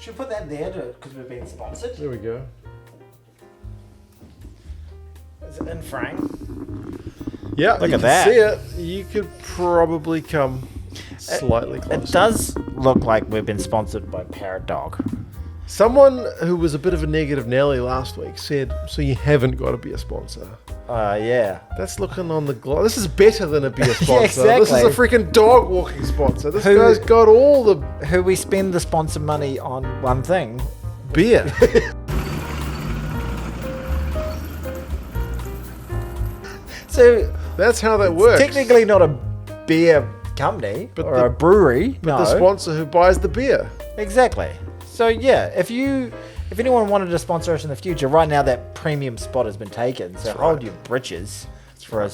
Should we put that there because we've been sponsored? There we go. Is it in frame? Yeah, Look you at can that. see it. You could probably come slightly closer. It does look like we've been sponsored by Parrot Dog. Someone who was a bit of a negative Nelly last week said, so you haven't got to be a sponsor. Yeah. That's looking on the gloss. This is better than a beer sponsor. Yeah, exactly. This is a freaking dog walking sponsor. This guy's got all the Who we spend the sponsor money on one thing. beer. So That's how that works. technically not a beer company or a brewery. But no. the sponsor who buys the beer. Exactly. So yeah, if anyone wanted to sponsor us in the future, right now that premium spot has been taken. So hold your britches for a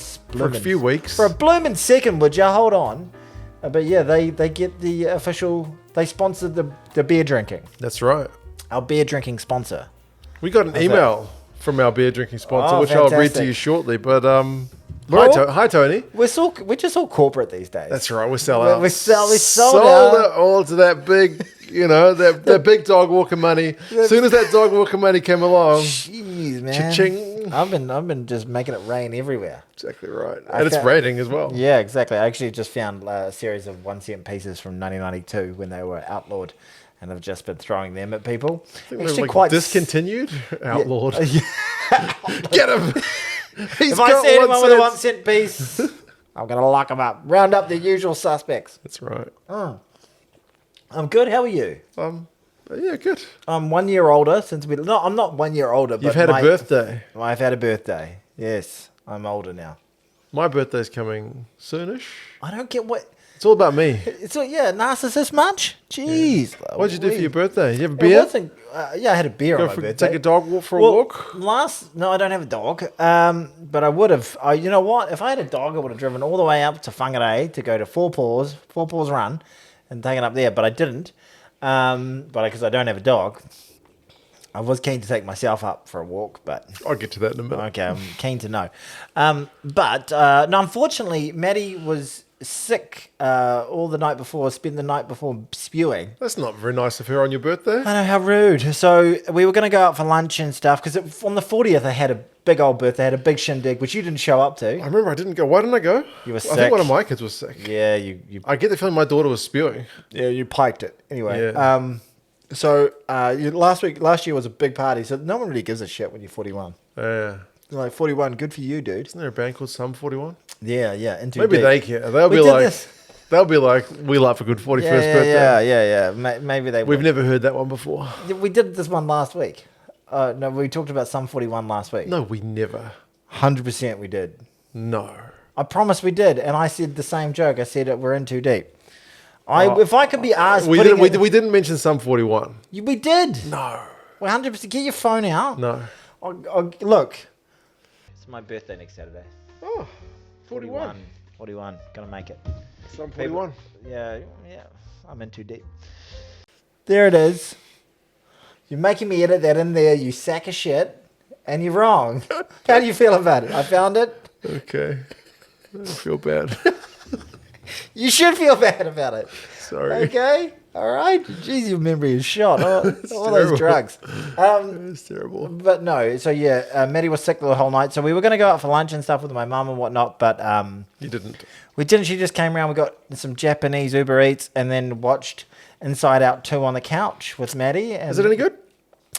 few weeks. For a blooming second, would you? Hold on. But yeah, they get the official. They sponsored the beer drinking. That's right. Our beer drinking sponsor. We got an email from our beer drinking sponsor, Oh, which I'll read to fantastic. you shortly. But all- hi Tony. We're just all corporate these days. That's right. We're selling out. We sold Sold out. it all to that big, that big dog walking money. As soon as that dog walking money came along, Jeez, man. cha-ching. I've been just making it rain everywhere. Exactly right. And it's raining as well. Yeah, exactly. I actually just found a series of 1 cent pieces from 1992 when they were outlawed, and I've just been throwing them at people. Actually, quite discontinued, outlawed. Get him! If I see anyone with a 1 cent piece, I'm gonna lock them up. Round up the usual suspects. That's right. I'm good. How are you? Yeah, good. I'm 1 year older since we. No, I'm not 1 year older. But You've had a birthday. I've had a birthday. Yes, I'm older now. My birthday's coming soonish. I don't get what. It's all about me. So yeah, narcissist much? Jeez. What'd you do for your birthday? You have a It beer? wasn't, yeah, I had a beer on my birthday. Take a dog walk for a walk? No, I don't have a dog. But I would have. You know what? If I had a dog, I would have driven all the way up to Whangarei to go to Four Paws Run, and taken up there. But I didn't. Because I don't have a dog. I was keen to take myself up for a walk, but I'll get to that in a minute. okay, I'm keen to know. No, unfortunately, Maddie was sick all the night before. Spent the night before spewing. That's not very nice of her on your birthday. I know, how rude. So we were going to go out for lunch and stuff because on the 40th I had a big old birthday, I had a big shindig, which you didn't show up to. I remember I didn't go. Why didn't I go? You were I sick. think one of my kids was sick. Yeah, you I get the feeling my daughter was spewing. yeah, you piked it. Anyway, Yeah. so last year was a big party, so no one really gives a shit when you're 41. Yeah. Like 41, good for you, dude. Isn't there a band called Sum 41? Yeah, into Maybe deep. they care. They'll We be did like, this. we love a good 41st birthday. Yeah. Maybe they. We've never heard that one before. We did this one last week. No, we talked about Sum 41 last week. No, we never. 100% we did. No. I promise we did, and I said the same joke. I said we're in too deep. If I could be asked, We didn't mention Sum 41. we did. No. 100%. Get your phone out. No. Look. It's my birthday next Saturday. Oh, 41. 41. Gonna make it. Sum 41. Yeah. I'm in too deep. There it is. You're making me edit that in there, you sack of shit, and you're wrong. How do you feel about it? I found it. Okay. I feel bad. You should feel bad about it. Sorry. Okay? All right? Jeez, your memory is shot. All those terrible. drugs. It's terrible. But no, so yeah, Maddie was sick the whole night, so we were going to go out for lunch and stuff with my mum and whatnot, but You didn't. we didn't. She just came around, we got some Japanese Uber Eats, and then watched Inside Out 2 on the couch with Maddie. And Is it any good?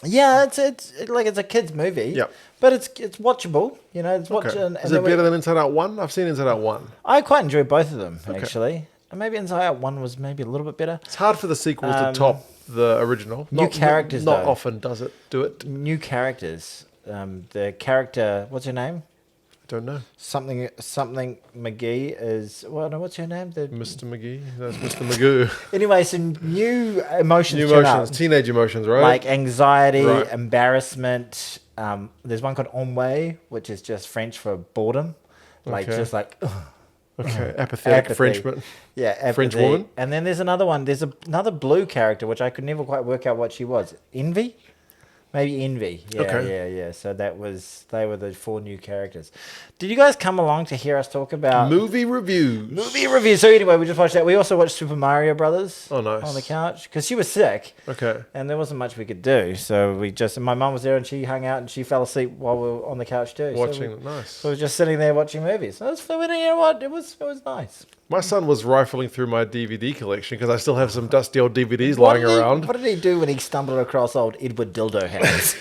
yeah, it's a kid's movie. Yep. But it's watchable, It's Okay. watching. Is it better than Inside Out 1? I've seen Inside Out 1. I quite enjoy both of them actually. And maybe Inside Out 1 was maybe a little bit better. It's hard for the sequels to top the original. New characters, Not though. often does it do it. New characters. The character, what's her name? I don't know. Something McGee is. Well, no, what's her name? Mr. McGee? That's Mr. Magoo. Anyway, some new emotions. New turn emotions. up. Teenage emotions, right? Like anxiety, Right. embarrassment. There's one called ennui, which is just French for boredom. Like Okay. just like. Okay. Apathetic Apathy. Frenchman. Yeah, apathy. French woman. And then there's another one. There's another blue character, which I could never quite work out what she was. Envy? Maybe Envy. Yeah, Okay. yeah. So they were the 4 new characters. Did you guys come along to hear us talk about Movie reviews. movie reviews? So anyway, we just watched that. We also watched Super Mario Brothers. Oh, nice. On the couch because she was sick. Okay. And there wasn't much we could do, so my mum was there and she hung out and she fell asleep while we were on the couch too. Watching, nice. So we were just sitting there watching movies. So you know what? It was nice. My son was rifling through my DVD collection because I still have some dusty old DVDs lying around. What did he do when he stumbled across old Edward Dildo Hands?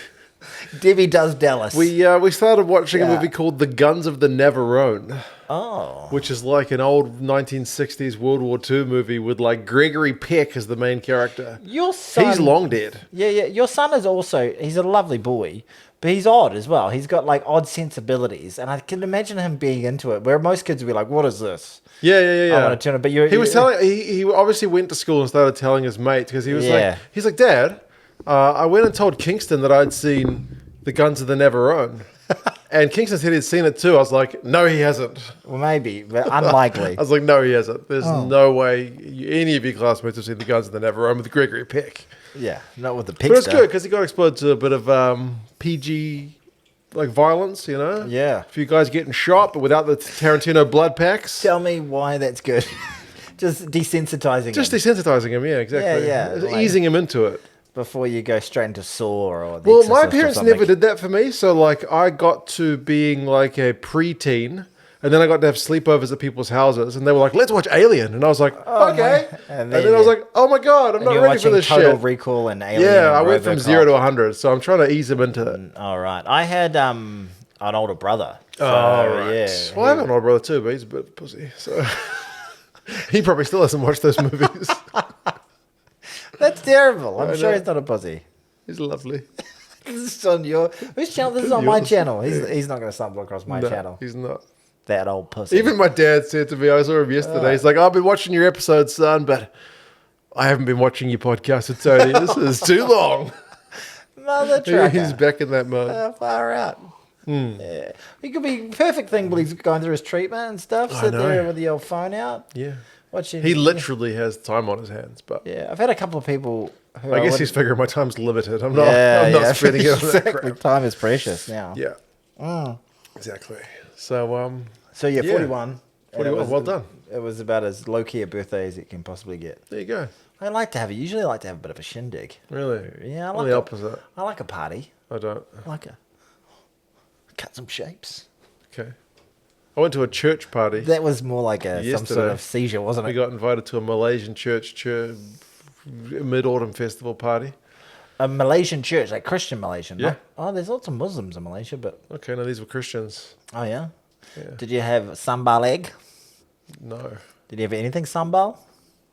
Debbie Does Dallas. We started watching a movie called The Guns of the Navarone. Oh. Which is like an old 1960s World War II movie with like Gregory Peck as the main character. Your son... He's long dead. Yeah. Your son is also... He's a lovely boy, but he's odd as well. He's got like odd sensibilities, and I can imagine him being into it, where most kids would be like, what is this? Yeah. I want to turn it, but He was telling... He obviously went to school and started telling his mates because he was like... He's like, Dad, I went and told Kingston that I'd seen The Guns of the Navarone. And Kingston said he'd seen it too. I was like, no, he hasn't. Well, maybe, but unlikely. I was like, no, he hasn't. There's no way any of your classmates have seen The Guns of the Navarone with Gregory Peck. Yeah, not with the pig But it's stuff. good because he got exposed to a bit of PG like violence, you know? Yeah. A few guys getting shot, but without the Tarantino blood packs. Tell me why that's good. Just desensitizing Just him desensitizing him, yeah, exactly. Yeah, Just like- easing him into it. before you go straight into Saw or The Well, Exorcist my or parents something. never did that for me. So, like, I got to being like a preteen, and then I got to have sleepovers at people's houses, and they were like, "Let's watch Alien," and I was like, "Okay." And then I was like, "Oh my god, I'm And not you're ready for watching this Total shit." Recall and Alien. Yeah, and I went from RoboCop. 0 to 100, so I'm trying to ease him into it. All right, I had an older brother. So, right. Yeah. Well, I have an older brother too, but he's a bit of a pussy, so he probably still hasn't watched those movies. That's terrible. I'm I sure know. he's not a pussy. He's lovely. This is on your whose channel? This is on my Yours. channel. He's not going to stumble across my No, channel. he's not. That old pussy. Even my dad said to me, I saw him yesterday, he's like, I've been watching your episodes, son, but I haven't been watching your podcast. It's only, this is too long. Mother trucker. He's back in that mode. Far out. Yeah. He could be perfect thing while he's going through his treatment and stuff. I Sit there know. with the old phone out. Yeah. Watching. He literally has time on his hands, but Yeah, I've had a couple of people who I guess would- he's figuring my time's limited. I'm not spending it on that exactly. crap. Time is precious now. Yeah. Exactly. So, So yeah, Yeah. 41. And 41, well done. It was about as low key a birthday as it can possibly get. there you go. I like to have usually like to have a bit of a shindig. Really? Yeah, I I'm like the a- opposite. I like a party. I don't. I like a cut some shapes. Okay. I went to a church party. That was more like some sort Yesterday. of seizure, wasn't We it? got invited to a Malaysian church mid-autumn festival party. A Malaysian church, like Christian Malaysian. Yeah. Right? Oh, there's lots of Muslims in Malaysia, but Okay, no, these were Christians. oh yeah. Yeah. Did you have sambal egg? No. Did you have anything sambal?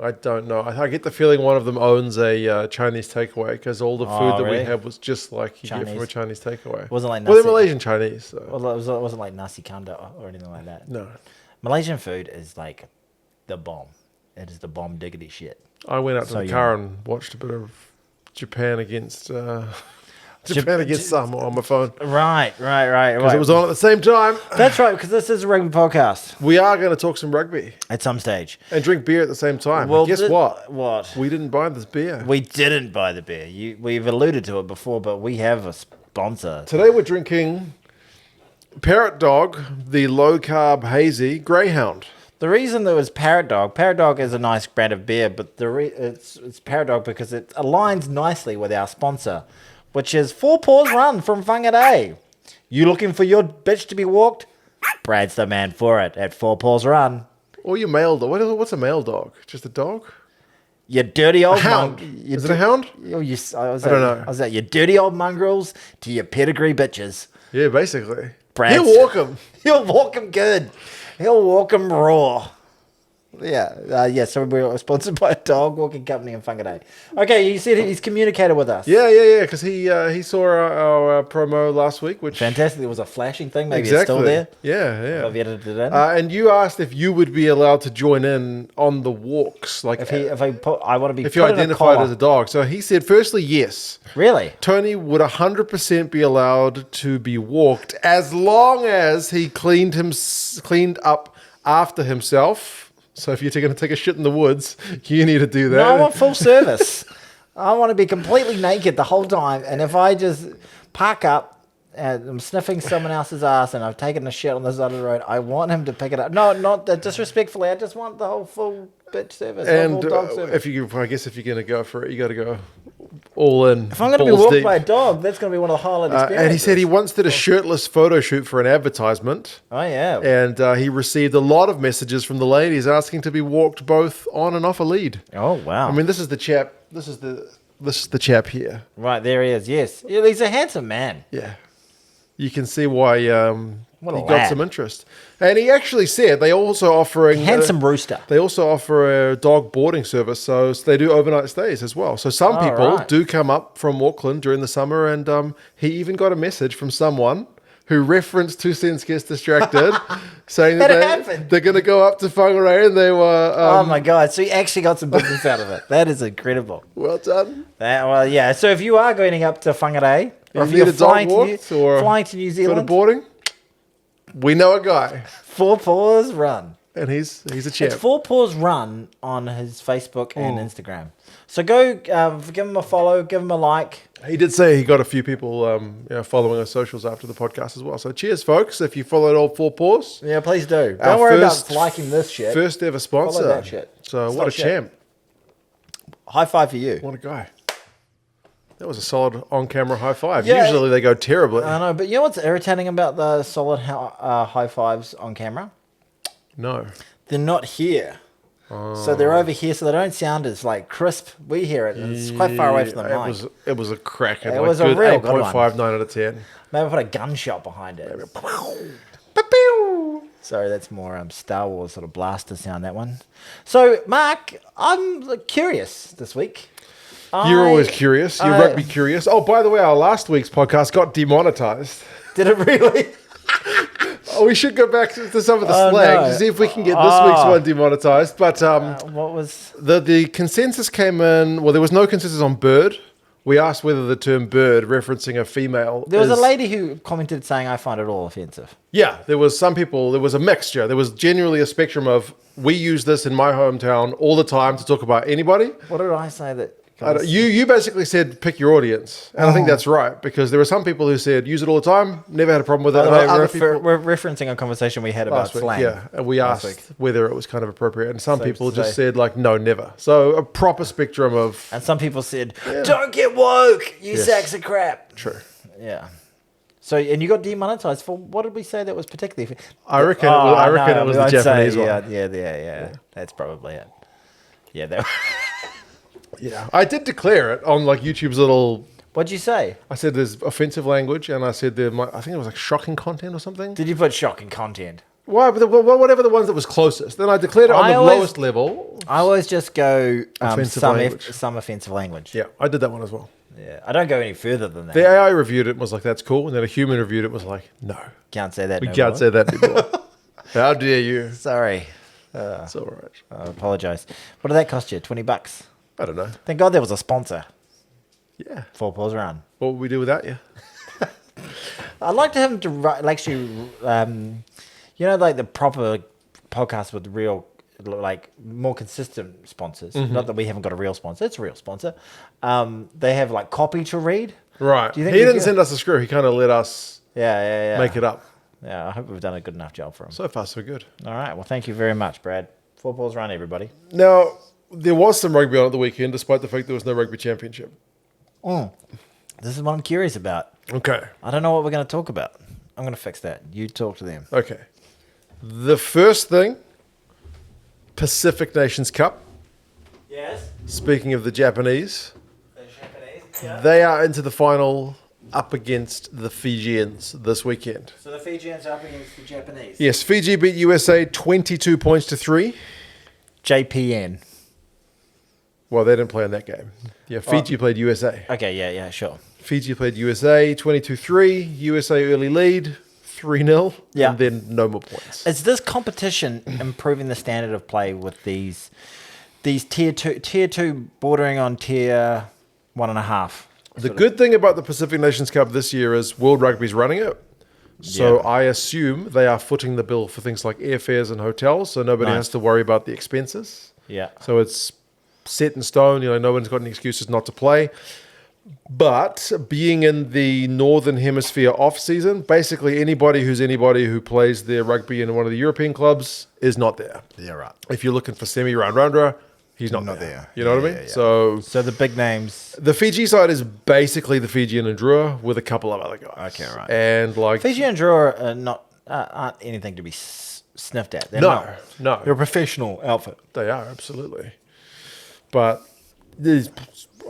I don't know. I get the feeling one of them owns a Chinese takeaway because all the food Oh, that really? we had was just like you get from a Chinese. Chinese takeaway. Wasn't like Well, they're nasi. Malaysian Chinese. So. Well, it wasn't like nasi kandar or anything like that. No. Malaysian food is like the bomb. It is the bomb diggity shit. I went out to So the car and watched a bit of Japan against Samoa on my phone Right. because it was on at the same time. That's right, because this is a rugby podcast We are going to talk some rugby at some stage. and drink beer at the same time. Well, Guess what? What? We didn't buy this beer. We didn't buy the beer. We've alluded to it before, but we have a sponsor. Today we're drinking Parrot Dog, the low-carb hazy Greyhound. The reason there was Parrot Dog is a nice brand of beer, but it's Parrot Dog because it aligns nicely with our sponsor, which is 4 Paws Run from Whangarei. You looking for your bitch to be walked? Brad's the man for it at 4 Paws Run. Or your male dog. What's a male dog? Just a dog? You dirty old Hound. Is it a hound? Oh, I don't know. I was at your dirty old mongrels to your pedigree bitches. Yeah, basically. Brad's- He'll walk him. He'll walk him good. He'll walk him raw. Yeah. So we're sponsored by a dog walking company in Whangarei. Okay, you said he's communicated with us. Yeah, because he saw our promo last week, which Fantastic. It was a flashing thing. Maybe exactly. it's still there. Yeah. I've edited it in. And you asked if you would be allowed to join in on the walks, like I want to be if you put in a identified collar. as a dog. So he said, firstly, yes. Really? Tony would 100% be allowed to be walked as long as he cleaned up after himself. So if you're going to take a shit in the woods, you need to do that. No, I want full service. I want to be completely naked the whole time. And if I just park up and I'm sniffing someone else's ass and I've taken a shit on the side of the road, I want him to pick it up. No, not that disrespectfully. I just want the whole full bitch service. And full dog service. if I guess if you're going to go for it, you got to go all in. If I'm going to be walked by a dog, that's going to be one of the highlight experiences. And he said he once did a shirtless photo shoot for an advertisement. Oh, yeah. And he received a lot of messages from the ladies asking to be walked both on and off a lead. Oh, wow. I mean, this is the chap. This is the chap here. Right, there he is. Yes. Yeah, he's a handsome man. Yeah. You can see why he lad. got some interest. And he actually said they also offering... Handsome rooster. They also offer a dog boarding service, so they do overnight stays as well. So some people do come up from Auckland during the summer, and he even got a message from someone who referenced Two Cents Gets Distracted, saying that they're going to go up to Whangarei, and they were... oh my God, so you actually got some business out of it. That is incredible. Well done. Well, yeah, so if you are going up to Whangarei, or if you're flying to New Zealand... Go to boarding, we know a guy. 4 Paws Run. And he's a champ. It's 4 Paws Run on his Facebook and Instagram. So go give him a follow, give him a like. He did say he got a few people following our socials after the podcast as well. So cheers, folks, if you followed all 4 Paws. Yeah, please do. Don't worry about liking this shit. First ever sponsor. Follow that shit. So what a champ. High five for you. What a guy. That was a solid on-camera high five. Yeah, usually they go terribly. I know, but you know what's irritating about the solid high fives on camera? No. They're not here. So they're over here, so they don't sound as like crisp. We hear it, and it's quite far away from the mic. It was a cracker. It was a real good one. 8.59 out of 10. Maybe put a gunshot behind it. Sorry, that's more Star Wars sort of blaster sound, that one. So, Mark, I'm curious this week. You're always curious. You're rugby curious. Oh, by the way, our last week's podcast got demonetized. Did it really? Oh, we should go back to some of the slang to see if we can get this week's one demonetized. But what was the consensus came in? Well, there was no consensus on bird. We asked whether the term bird, referencing a female, there was a lady who commented saying, "I find it all offensive." Yeah, there was some people. There was a mixture. There was genuinely a spectrum of we use this in my hometown all the time to talk about anybody. What did I say that? You basically said pick your audience, and I think that's right, because there were some people who said use it all the time, never had a problem with it. We're referencing a conversation we had about slang. Yeah, and we asked whether it was kind of appropriate, and some people just said like no, never. So a proper spectrum of. And some people said, "Don't get woke, you sacks of crap." True. Yeah. So and you got demonetized for what did we say that was particularly? I reckon it was the Japanese one. Yeah. That's probably it. Yeah, that. Yeah, I did declare it on like YouTube's little. What'd you say? I said there's offensive language, and I said I think it was like shocking content or something. Did you put shocking content? Why? Whatever the ones that was closest. Then I declared it on the lowest level. I always just go language. Some offensive language. Yeah, I did that one as well. Yeah, I don't go any further than that. The AI reviewed it and was like, "That's cool," and then a human reviewed it and was like, "No, can't say that. We can't say that anymore." How dare you? Sorry. It's all right. I apologize. What did that cost you? $20? I don't know. Thank God there was a sponsor. Yeah. 4 Paws Run. What would we do without you? I'd like to have him to actually, like the proper podcast with real, like more consistent sponsors. Mm-hmm. Not that we haven't got a real sponsor. It's a real sponsor. They have like copy to read. Right. Do you think he didn't send us a script. He kind of let us make it up. Yeah, I hope we've done a good enough job for him. So far, so good. All right. Well, thank you very much, Brad. 4 Paws Run, everybody. Now, there was some rugby on at the weekend, despite the fact there was no rugby championship. This is what I'm curious about. Okay. I don't know what we're going to talk about. I'm going to fix that. You talk to them. Okay. The first thing, Pacific Nations Cup. Yes. Speaking of the Japanese. Yeah. They are into the final up against the Fijians this weekend. So the Fijians are up against the Japanese. Yes, Fiji beat USA 22 points to 3. JPN. Well, they didn't play in that game. Yeah, Fiji played USA. Okay, yeah, sure. Fiji played USA 22-3. USA early lead 3-0. Yeah. And then no more points. Is this competition improving the standard of play with these tier two bordering on tier 1.5? The good thing about the Pacific Nations Cup this year is World Rugby's running it. So I assume they are footing the bill for things like airfares and hotels, so nobody has to worry about the expenses. Yeah. So it's set in stone. No one's got any excuses not to play. But being in the Northern Hemisphere off season, basically anybody who plays their rugby in one of the European clubs is not there. Yeah, right. If you're looking for semi-round-rounder, he's not there. You know what I mean? Yeah. So the big names. The Fiji side is basically the Fijian and Drua with a couple of other guys. Okay, right. And Fiji and Drua aren't anything to be sniffed at. No. They're a professional outfit. They are, absolutely. But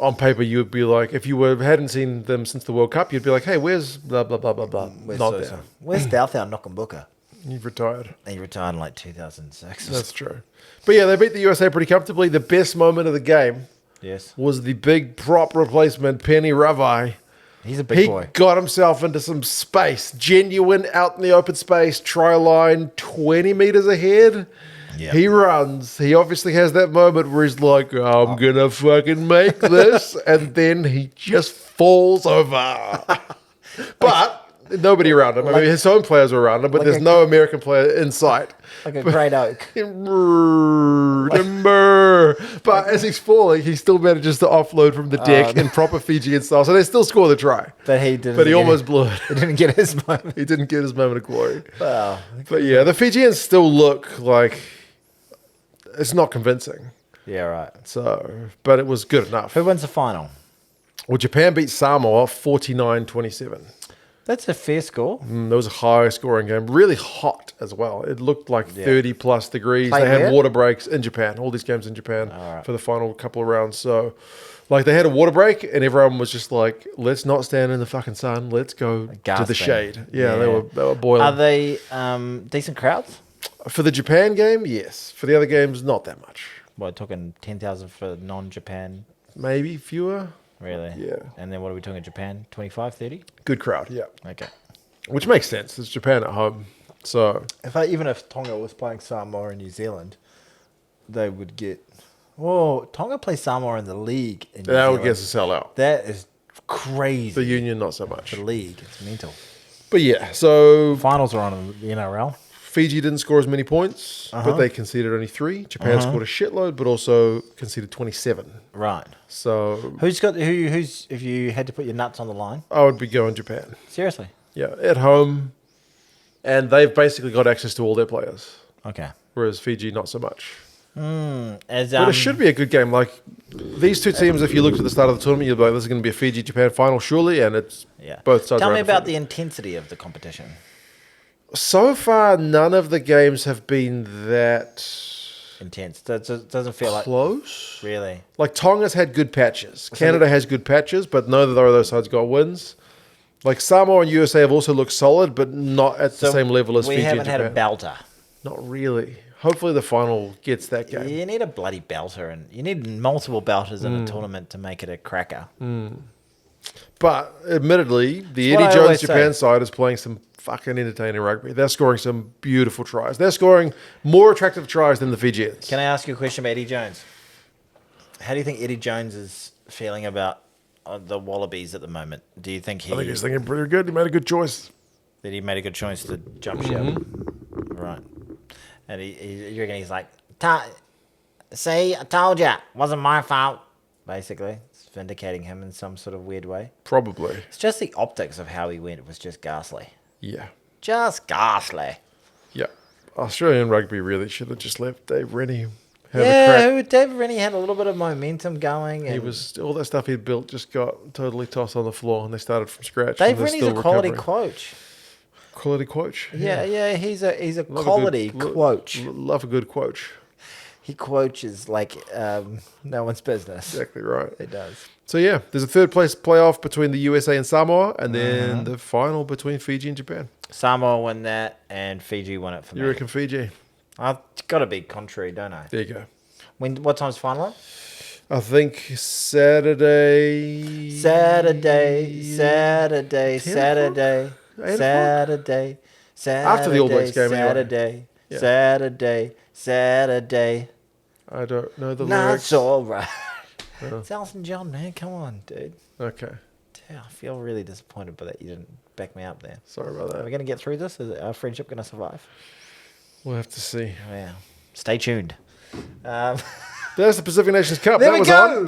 on paper, you would be like, if you hadn't seen them since the World Cup, you'd be like, hey, where's blah, blah, blah, blah, blah. Not there. Where's Dalthau Nokambuka? You've retired. He retired in like 2006. That's true. But yeah, they beat the USA pretty comfortably. The best moment of the game was the big prop replacement, Penny Ravai. He's a big boy. He got himself into some space, genuine out in the open space, try line 20 meters ahead. Yep. He runs. He obviously has that moment where he's like, I'm going to fucking make this. And then he just falls over. But nobody around him. I mean, his own players were around him, but there's no American player in sight. Like a great oak. But as he's falling, he still manages to offload from the deck in proper Fijian style. So they still score the try. But he didn't. But he almost blew it. He didn't get his moment. He didn't get his moment of glory. Wow. But yeah, the Fijians still look like it's not convincing. Yeah, right. So, but it was good enough. Who wins the final? Well, Japan beat Samoa 49-27. That's a fair score. That was a high scoring game. Really hot as well. It looked like 30 plus degrees. They had water breaks in Japan. All these games in Japan for the final couple of rounds. So, like, they had a water break and everyone was just like, let's not stand in the fucking sun. Let's go to the shade. Yeah, they were boiling. Are they decent crowds? For the Japan game, yes. For the other games, not that much. What, talking 10,000 for non-Japan? Maybe fewer. Really? Yeah. And then what are we talking Japan? 25, 30? Good crowd, yeah. Okay. Which makes sense. It's Japan at home. So even if Tonga was playing Samoa in New Zealand, they would get... Whoa, Tonga plays Samoa in the league in New that Zealand. would get a sellout. That is crazy. The union, not so much. The league, it's mental. But yeah, so... Finals are on in the NRL. Fiji didn't score as many points, but they conceded only 3. Japan scored a shitload, but also conceded 27. Right. So who's if you had to put your nuts on the line? I would be going Japan. Seriously? Yeah, at home, and they've basically got access to all their players. Okay. Whereas Fiji, not so much. But it should be a good game. Like these two teams, if you looked at the start of the tournament, you'd be like, "This is going to be a Fiji-Japan final, surely," and it's both sides. Tell me about the intensity of the competition. So far, none of the games have been that intense. Doesn't feel close. Really? Like Tonga's had good patches. Canada has good patches, but neither of those sides got wins. Like Samoa and USA have also looked solid, but not at the same level as Fiji and Japan. We haven't had a belter. Not really. Hopefully the final gets that game. You need a bloody belter, and you need multiple belters in a tournament to make it a cracker. But admittedly, the Eddie Jones Japan side is playing some fucking entertaining rugby. They're scoring some beautiful tries. They're scoring more attractive tries than the Fijians. Can I ask you a question about Eddie Jones? How do you think Eddie Jones is feeling about the Wallabies at the moment? Do you think I think he's thinking pretty good. He made a good choice. That he made a good choice to jump ship? Right. And you reckon he's like, see, I told you, wasn't my fault. Basically, it's vindicating him in some sort of weird way. Probably. It's just the optics of how he went. It was just ghastly. Yeah. Just ghastly. Yeah. Australian rugby really should have just left Dave Rennie have a crack. Dave Rennie had a little bit of momentum going. He was all that stuff he'd built just got totally tossed on the floor, and they started from scratch. Dave Rennie's a quality coach. Quality coach. Yeah. He's a quality coach. Love a good coach. He coaches like no one's business. Exactly right. It does. So yeah, there's a third place playoff between the USA and Samoa, and then the final between Fiji and Japan. Samoa won that, and Fiji won it for me. You reckon Fiji? I've got to be contrary, don't I? There you go. What time's final on? I think Saturday. After the All Blacks game, Saturday. I don't know the lyrics. That's all right. It's Elton John, man. Come on, dude. Okay. Yeah, I feel really disappointed by that you didn't back me up there. Sorry about that. Are we going to get through this? Is our friendship going to survive? We'll have to see. Oh, yeah. Stay tuned. There's the Pacific Nations Cup. There that we was go. on.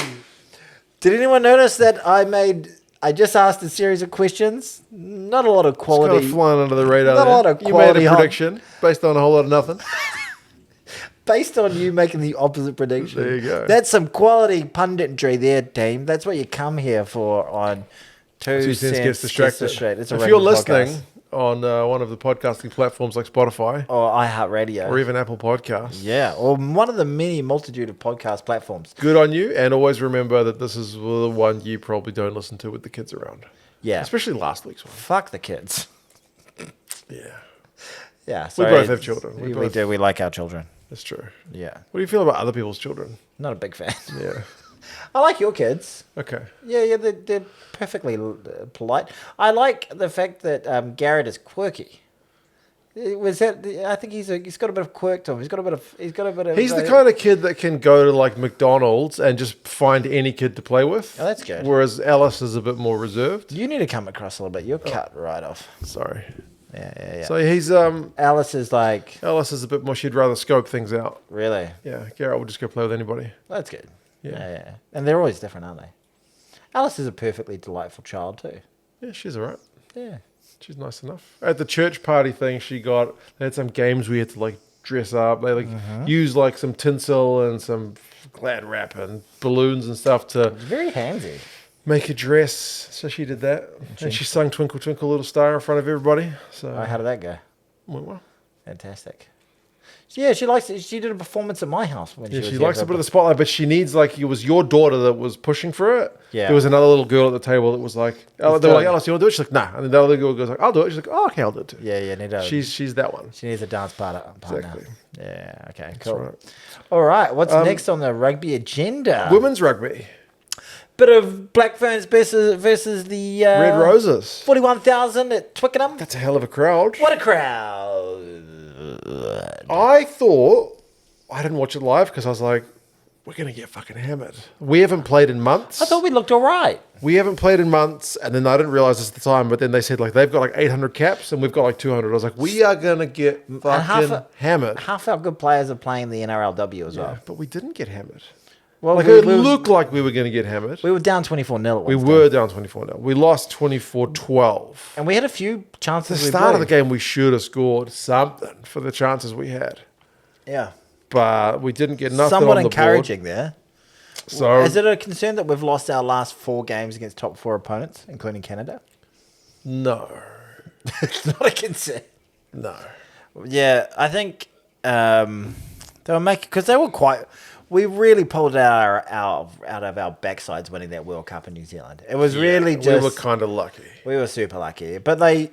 Did anyone notice that I just asked a series of questions? Not a lot of It's quality. kind of flying under the radar. Not a lot of You quality made a prediction based on a whole lot of nothing. Based on you making the opposite prediction. There you go. That's some quality punditry there, team. That's what you come here for on 2 cents Gets distracted. It's a If rugby you're listening podcast. on one of the podcasting platforms like Spotify Or iHeartRadio. or even Apple Podcasts, Yeah, or one of the many multitude of podcast platforms. good on you. And always remember that this is the one you probably don't listen to with the kids around. Yeah. Especially last week's one. Fuck the kids. Yeah. Yeah. We sorry. both have children. We do. We like our children. That's true. Yeah. What do you feel about other people's children? Not a big fan. Yeah. I like your kids. Okay. Yeah, they're perfectly polite. I like the fact that Garrett is quirky. Was that? I think he's got a bit of quirk to him. He's got a bit of. He's the kind of kid that can go to like McDonald's and just find any kid to play with. Oh, that's good. Whereas Alice is a bit more reserved. You need to come across a little bit. You're cut right off. Sorry. Yeah. So he's Alice is like Alice is a bit more. She'd rather scope things out. really. Yeah. Garrett would just go play with anybody. That's good. Yeah. Yeah. And they're always different, aren't they? Alice is a perfectly delightful child too. Yeah, she's alright. Yeah. She's nice enough. At the church party thing, they had some games we had to like dress up. They like use like some tinsel and some glad wrap and balloons and stuff to It's very handsy. make a dress. So she did that, and she sung "Twinkle Twinkle Little Star" in front of everybody. So Oh, how did that go? went well. Fantastic. Yeah, she likes it. She did a performance at my house when Yeah, she she was likes here a for bit of the spotlight, but she needs like it was your daughter that was pushing for it. Yeah. There was another little girl at the table that was like, they were like, done. Alice, you want to do it? She's like, nah. And then the other girl goes like, I'll do it. She's like, oh, okay, I'll do it too. Yeah, need to. She's that one. She needs a dance partner. Exactly. Yeah. Okay. Cool. right. All right. What's next on the rugby agenda? Women's rugby, Bit of Black Ferns versus the Red Roses. 41,000 at Twickenham. That's a hell of a crowd. What a crowd! I thought I didn't watch it live because I was like, we're gonna get fucking hammered. We haven't played in months. I thought we looked all right. We haven't played in months, and then I didn't realize this at the time. But then they said like they've got like 800 caps, and we've got like 200. I was like, we are gonna get fucking hammered. Half our good players are playing the NRLW as well. Yeah, but we didn't get hammered. Well, Like we it looked like we were going to get hammered. were down 24-0 at We one were stage. down 24-0. We lost 24-12. And we had a few At chances. the start of the game, we should have scored something for the chances we had. Yeah. But we didn't get nothing Somewhat on the encouraging there. board. So, Is it a concern that we've lost our last 4 games against top 4 opponents, including Canada? no. It's not a concern. No. Yeah, I think they were making because they were quite. We really pulled it out of our backsides winning that World Cup in New Zealand. It was really just we were kind of lucky. we were super lucky, but they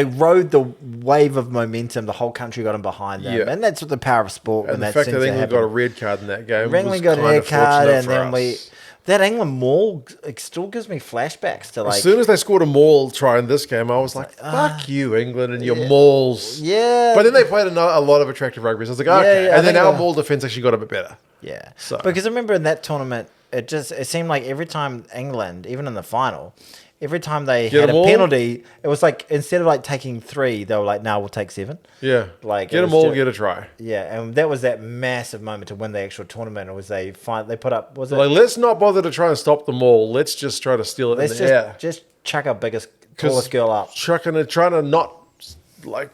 rode the wave of momentum. The whole country got in behind them, Yeah. and that's what the power of sport. And when the that fact seems that to England happen. got a red card in that game England was got a kind red of card, fortunate and for then us. that England maul. It still gives me flashbacks to like. As soon as they scored a maul try in this game, I was like, fuck you, England, and your mauls. Yeah, But then they played a lot of attractive rugby. So I was like, okay. yeah, I and then think our they- maul defense actually got a bit better. yeah. So- Because I remember in that tournament, it seemed like every time England, even in the final, every time they Get had a them all? penalty, it was like instead of like taking 3, they were like, "No, we'll take 7." Yeah. Like, get it them was all, ju- get a try. Yeah, and that was that massive moment to win the actual tournament. It was they put up was it? Like, let's not bother to try and stop the maul. Let's just try to steal it Let's in the air. just chuck our tallest girl up. Trying to not like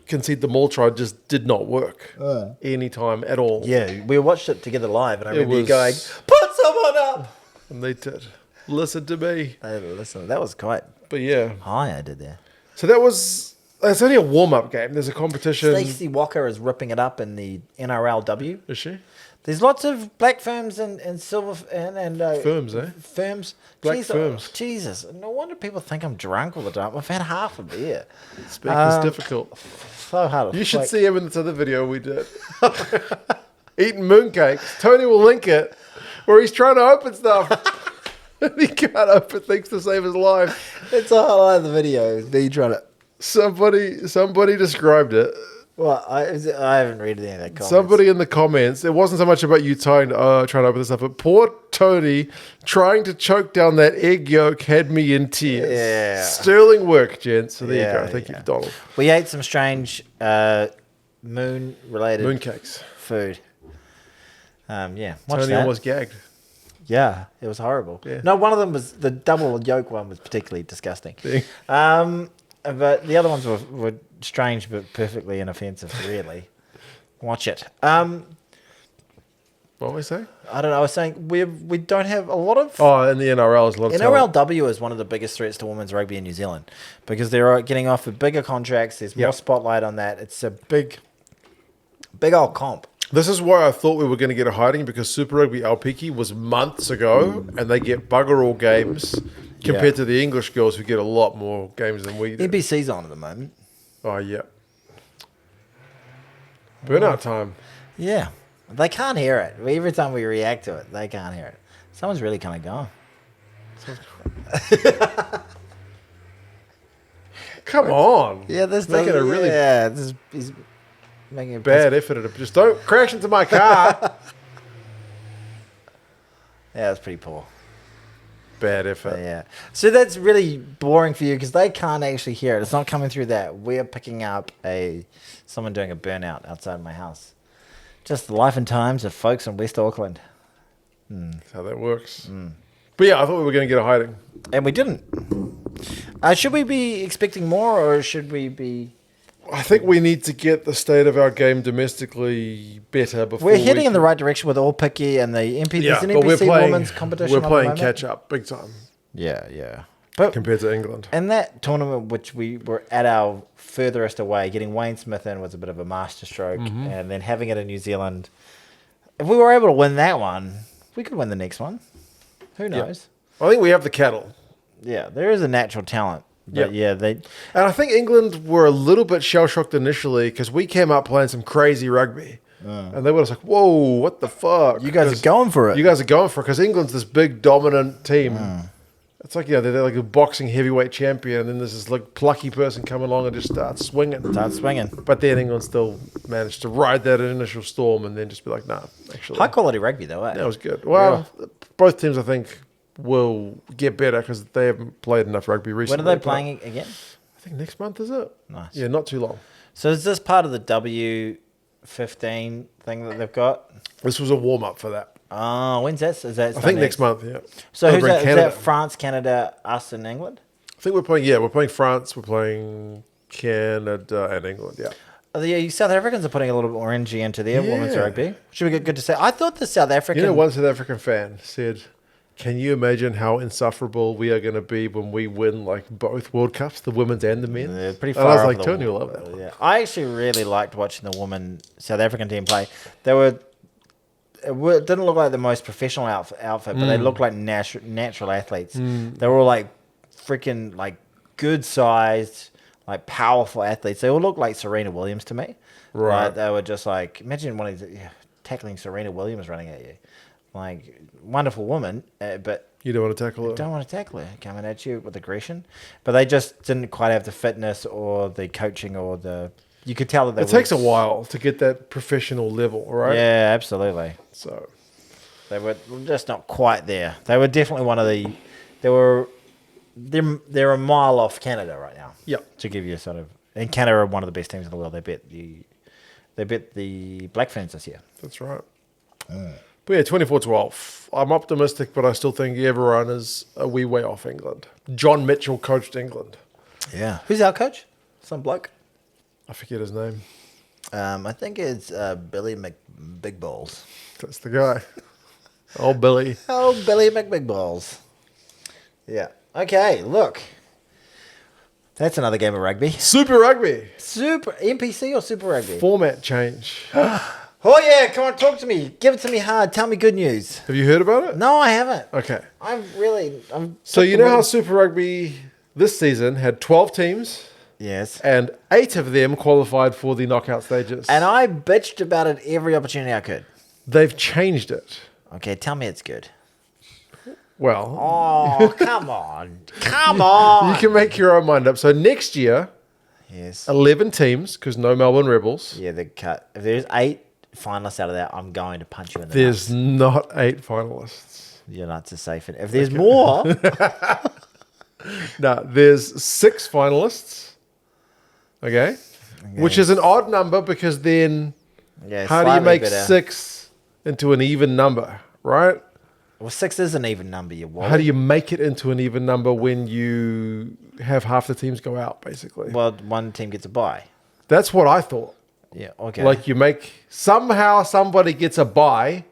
concede the maul try just did not work any time at all. Yeah, we watched it together live, and I It remember you was- going, "Put someone up." And they did. Listen to me. Hey, listen, that was quite But yeah. high I did there. So it's only a warm-up game. There's a competition. Stacey Walker is ripping it up in the NRLW. Is she? There's lots of black firms and silver and Firms, eh? Firms. Black firms. Jesus, no wonder people think I'm drunk all the time. I've had half a beer. Speaking's difficult. So hard. You should see him in this other video we did. Eating mooncakes. Tony will link it. Where he's trying to open stuff. He can't open things to save his life. It's a highlight of the video. Is me trying to. Somebody described it. Well, I haven't read any of that. Comments. Somebody in the comments. It wasn't so much about you trying to open this stuff, but poor Tony trying to choke down that egg yolk had me in tears. Yeah. Sterling work, gents. So there you Yeah, go. Thank you, yeah. Donald. We ate some strange moon-related Mooncakes. food. Yeah, watch Tony that. almost gagged. Yeah, it was horrible. Yeah. No, one of them was the double yolk one was particularly disgusting. Yeah. But the other ones were strange but perfectly inoffensive. Really, watch it. What were we saying? I don't know. I was saying we don't have a lot of. Oh, in the NRL, there's a lot of talent. NRLW is one of the biggest threats to women's rugby in New Zealand because they're getting offered bigger contracts. There's more spotlight on that. It's a big old comp. This is why I thought we were going to get a hiding, because Super Rugby Aupiki was months ago, and they get bugger all games compared to the English girls who get a lot more games than we do. NBC's on at the moment. Oh, yeah. Burnout time. Yeah. They can't hear it. Every time we react to it, they can't hear it. Someone's really kind of gone. Come on. Yeah, this making a really he's making a bad effort at it. Just don't crash into my car. Yeah, that's pretty poor. Bad effort. Yeah. So that's really boring for you because they can't actually hear it. It's not coming through that. We're picking up someone doing a burnout outside my house. Just the life and times of folks in West Auckland. That's how that works. But yeah, I thought we were going to get a hiding. And we didn't. Should we be expecting more or should we be... I think we need to get the state of our game domestically better before we're heading in the right direction with All Picky and the MP. Yeah, There's an but we're NPC playing, women's competition. we're on the playing moment. catch up big time Yeah. But compared to England. and that tournament, which we were at our furthest away, getting Wayne Smith in was a bit of a masterstroke, and then having it in New Zealand. If we were able to win that one, we could win the next one. Who knows? I think we have the cattle. Yeah, there is a natural talent. But And I think England were a little bit shell-shocked initially because we came out playing some crazy rugby. And they were just like, whoa, what the fuck? you guys are going for it. You guys are going for it because England's this big, dominant team. It's like, they're like a boxing heavyweight champion, and then there's this like plucky person come along and just start swinging. But then England still managed to ride that initial storm and then just be like, nah, actually. High quality rugby, though, eh? That was good. Well, both teams, I think, will get better because they haven't played enough rugby recently. When are they playing again? I think next month, is it? Nice. Yeah, not too long. So is this part of the W15 thing that they've got? This was a warm-up for that. Oh, when's that? Is that I think next month, yeah. So who's Over in that? Is Canada. that France, Canada, us, and England? I think we're playing France, we're playing Canada and England, yeah. The South Africans are putting a little bit more energy into their women's rugby. Should be good to say. I thought the South African... one South African fan said, can you imagine how insufferable we are going to be when we win like both World Cups, the women's and the men's? They're pretty And far I was off like, the Tony will wall. love that. Yeah. I actually really liked watching the women South African team play. It didn't look like the most professional outfit, but they looked like natural athletes. They were all like freaking like good sized, like powerful athletes. They all looked like Serena Williams to me. Right. Like, they were just like, imagine one of these, tackling Serena Williams running at you. Like, wonderful woman, but You don't want to tackle her. don't want to tackle her coming at you with aggression. But they just didn't quite have the fitness or the coaching or the... You could tell that they It takes a while to get that professional level, right? Yeah, absolutely. So They were just not quite there. They were definitely one of the... They're a mile off Canada right now. Yep. To give you a sort of... And Canada are one of the best teams in the world. They bet the Black Ferns this year. that's right. But yeah, 24-12. I'm optimistic, but I still think everyone is a wee way off England. John Mitchell coached England. Yeah. Who's our coach? Some bloke? I forget his name. I think it's Billy McBig Balls. That's the guy. Oh, Billy. Oh, Billy McBig Balls. Yeah. Okay, look. That's another game of rugby. Super Rugby. Super NPC or Super Rugby? Format change. Oh yeah, come on, talk to me. Give it to me hard. Tell me good news. Have you heard about it? No, I haven't. Okay. So you know how Super Rugby this season had 12 teams? Yes. And 8 of them qualified for the knockout stages. And I bitched about it every opportunity I could. They've changed it. Okay, tell me it's good. Well, Oh, come on. Come on. you can make your own mind up. So next year, Yes. 11 teams, because no Melbourne Rebels. Yeah, the cut. If there's 8 finalists out of that, I'm going to punch you in the There's nuts. not 8 finalists. Your nuts are safe. If there's more... No, there's 6 finalists. Okay? Which is an odd number because then Yeah, how do you slightly make better. 6 into an even number, right? Well, 6 is an even number, you wally. How do you make it into an even number when you have half the teams go out, basically? Well, one team gets a bye. That's what I thought. Yeah, okay. Like you make, somehow somebody gets a bye.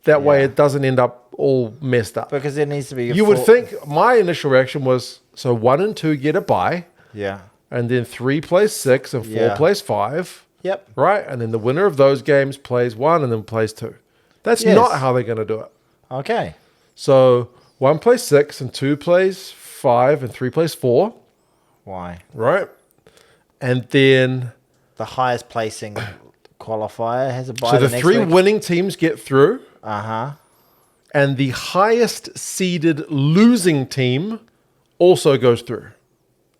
That way it doesn't end up all messed up. Because there needs to be You would think, my initial reaction was, so 1 and 2 get a bye. Yeah. And then 3 plays 6 and 4 plays 5. Yep. Right? And then the winner of those games plays 1 and then plays 2. That's not how they're going to do it. Okay. So 1 plays 6 and 2 plays 5 and 3 plays 4. Why? Right? And then... The highest placing qualifier has a bye. So the 3 winning teams get through. Uh-huh. And the highest seeded losing team also goes through.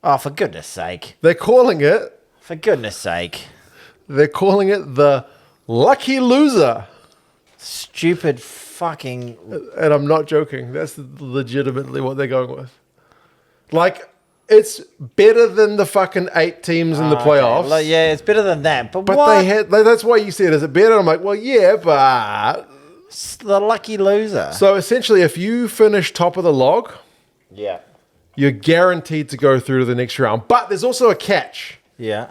Oh, for goodness sake. They're calling it... For goodness sake. They're calling it the lucky loser. Stupid fucking... And I'm not joking. That's legitimately what they're going with. Like, it's better than the fucking 8 teams in the playoffs. Okay. Like, yeah, it's better than that. But But what? that's why you said, is it better? I'm like, well, yeah, but... It's the lucky loser. So essentially, if you finish top of the log, Yeah. you're guaranteed to go through to the next round. But there's also a catch. Yeah.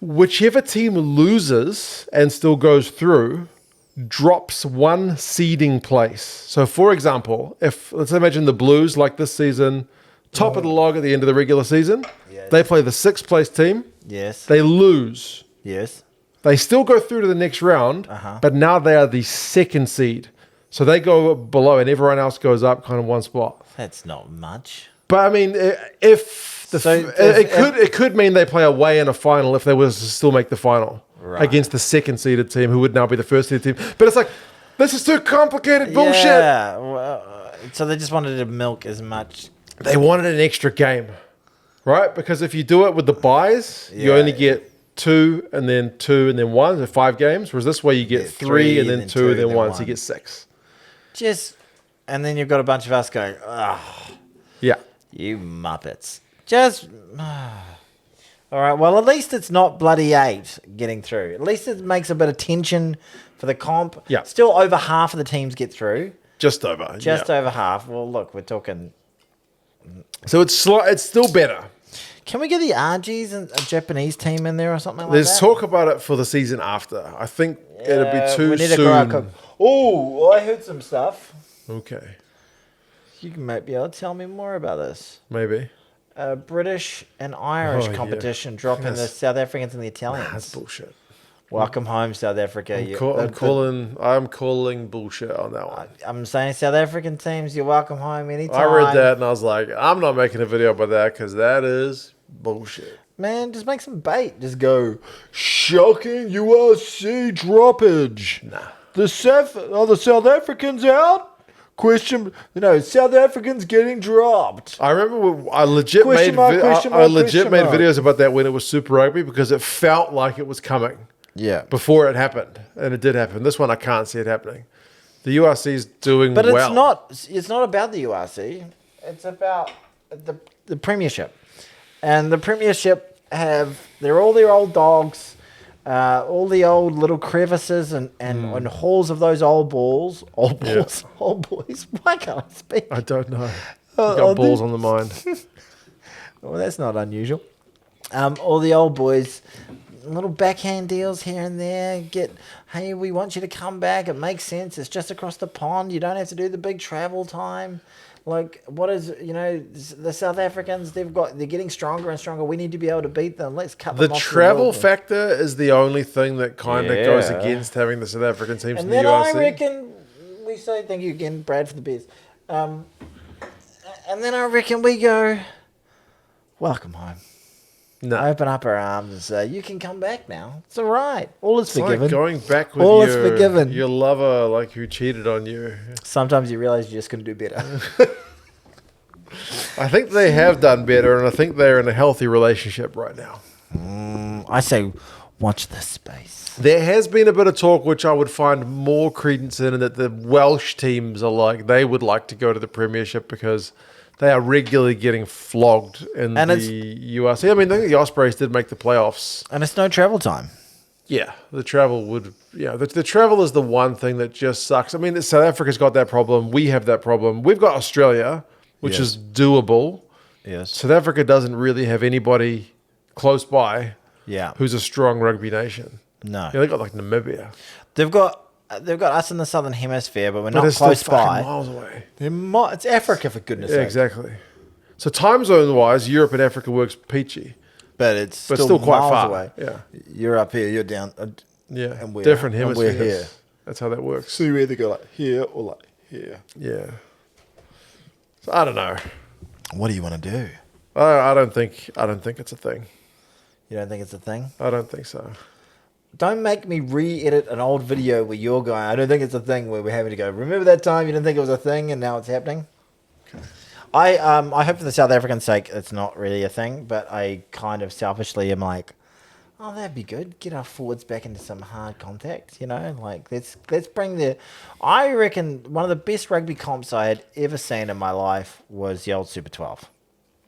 Whichever team loses and still goes through drops 1 seeding place. So, for example, if let's imagine the Blues, like this season, top of the log at the end of the regular season, they play the 6th place team. Yes. They lose. Yes. They still go through to the next round, but now they are the 2nd seed. So they go below and everyone else goes up kind of 1 spot. That's not much. But I mean, if the it could mean they play away in a final if they were to still make the final against the 2nd seeded team who would now be the 1st seeded team. But it's like, this is too complicated bullshit. Yeah. Well, so they just wanted to milk as much. They wanted an extra game, right? Because if you do it with the buys, you only get 2 and then 2 and then 1, so 5 games. Whereas this way you get 3 and then 2 and then 1, so you get 6. And then you've got a bunch of us going, oh, yeah, you muppets. All right, well, at least it's not bloody 8 getting through. At least it makes a bit of tension for the comp. Yeah. Still over half of the teams get through. Just over. Just over half. Well, look, we're talking... So it's still better. Can we get the RGs and a Japanese team in there or something like There's that? talk about it for the season after. I think it'd be too we need soon. Oh, I heard some stuff. Okay. You might be able to tell me more about this. Maybe. British and Irish competition dropping the South Africans and the Italians. That's bullshit. Welcome home, South Africa. I'm calling bullshit on that one. I'm saying South African teams, you're welcome home anytime. I read that and I was like, I'm not making a video about that because that is bullshit. Man, just make some bait. Just go, shocking URC droppage. Nah. Are the South Africans out? South Africans getting dropped. I remember I legit made videos about that when it was Super Rugby because it felt like it was coming. Yeah. Before it happened. And it did happen. This one, I can't see it happening. The URC is doing well. But it's not about the URC. It's about the Premiership. And the Premiership they're all their old dogs, all the old little crevices and halls of those old balls. Old balls. Yeah. Old boys. Why can't I speak? I don't know. Got balls on the mind. Well, that's not unusual. All the old boys... Little backhand deals here and there. Hey, we want you to come back. It makes sense. It's just across the pond. You don't have to do the big travel time. Like, the South Africans, they're getting stronger and stronger. We need to be able to beat them. Let's cut them off. The travel factor is the only thing that kind of goes against having the South African teams in the URC. And then I reckon, we say thank you again, Brad, for the beers. And then I reckon we go, welcome home. No. Open up our arms and say, you can come back now. It's all right. All is forgiven. Like going back with your lover, like who cheated on you. Sometimes you realize you're just going to do better. I think they have done better, and I think they're in a healthy relationship right now. I say, watch this space. There has been a bit of talk, which I would find more credence in, that the Welsh teams are like, they would like to go to the Premiership because... They are regularly getting flogged in the URC. I mean, I think the Ospreys did make the playoffs. And it's no travel time. Yeah, the travel would. Yeah, the travel is the one thing that just sucks. I mean, South Africa's got that problem. We have that problem. We've got Australia, which Yes. is doable. Yes. South Africa doesn't really have anybody close by Yeah. who's a strong rugby nation. No. Yeah, they got like Namibia, They've got us in the southern hemisphere, but we're but not it's still close fucking by. miles away. It's Africa, for goodness' Yeah, sake. exactly. So time zone wise, Europe and Africa works peachy, But it's but still, still quite miles far. away. Yeah, You're up here, you're down. yeah, And we're different and hemispheres. we're here. That's how that works. So you either go like here or like here. Yeah. So I don't know. What do you want to do? I don't think it's a thing. You don't think it's a thing? I don't think so. Don't make me re-edit an old video where you're going, I don't think it's a thing, where we're having to go, remember that time you didn't think it was a thing and now it's happening? I hope for the South African sake it's not really a thing, but I kind of selfishly am like, oh, that'd be good. Get our forwards back into some hard contact, you know? Like, let's bring the... I reckon one of the best rugby comps I had ever seen in my life was the old Super 12.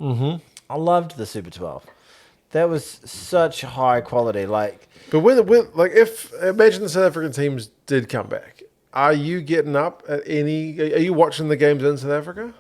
Mm-hmm. I loved the Super 12. That was such high quality, like... But if imagine the South African teams did come back, are you getting up at any? Are you watching the games in South Africa?